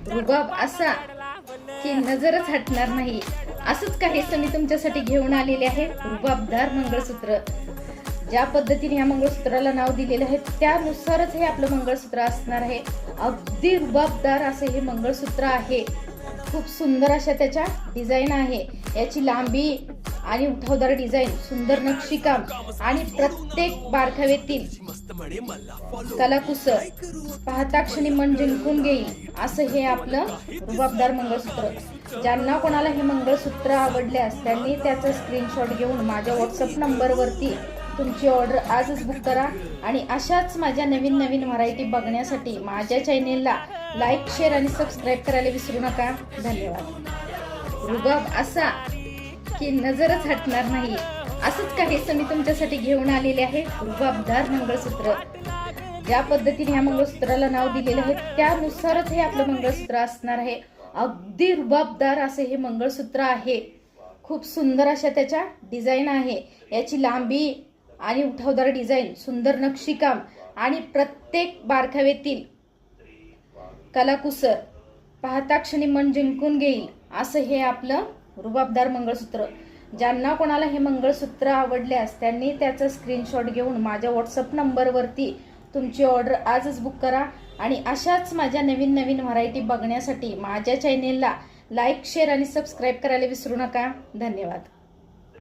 रुबाब असा की नजरच हटणार नाही, असंच काहीसं मी तुमच्यासाठी घेऊन आलेले आहे. रुबाबदार मंगळसूत्र. ज्या पद्धतीने ह्या मंगळसूत्राला नाव दिलेलं आहे त्यानुसारच हे आपलं मंगळसूत्र असणार आहे. अगदी रुबाबदार असे हे मंगळसूत्र आहे. खूप सुंदर अशा त्याच्या डिझाईन आहे. याची लांबी आणि उठावदार डिझाईन, सुंदर नक्षीकाम आणि प्रत्येक बारकाव्यातील कलाकुसर पाहता क्षणी मन जिंकून घेईल असं हे आपलं रुबाबदार मंगळसूत्र. ज्यांना कोणाला हे मंगळसूत्र आवडल्यास त्यांनी त्याचा स्क्रीनशॉट घेऊन माझ्या व्हॉट्सअप नंबरवरती तुमची ऑर्डर आजच बुक करा. आणि अशाच माझ्या नवीन नवीन व्हरायटी बघण्यासाठी माझ्या चॅनेलला लाईक, शेअर आणि सबस्क्राईब करायला विसरू नका. धन्यवाद. रुबाब असा की नजरच हटणार नाही, असंच काहीसं मी तुमच्यासाठी घेऊन आलेले आहे. रुबाबदार मंगळसूत्र. ज्या पद्धतीने ह्या मंगळसूत्राला नाव दिलेलं आहे त्यानुसारच हे आपलं मंगळसूत्र असणार आहे. अगदी रुबाबदार असे हे मंगळसूत्र आहे. खूप सुंदर अशा त्याच्या डिझाईन आहे. याची लांबी आणि उठावदार डिझाईन, सुंदर नक्षीकाम आणि प्रत्येक बारकाव्यातील कलाकुसर पाहता क्षणी मन जिंकून घेईल असं हे आपलं रुबाबदार मंगळसूत्र. ज्यांना कोणाला हे मंगळसूत्र आवडल्यास त्यांनी त्याचा स्क्रीनशॉट घेऊन माझ्या व्हॉट्सअप नंबरवरती तुमची ऑर्डर आजच बुक करा. आणि अशाच माझ्या नवीन नवीन व्हरायटी बघण्यासाठी माझ्या चॅनेलला लाईक, शेअर आणि सबस्क्राईब करायला विसरू नका. धन्यवाद.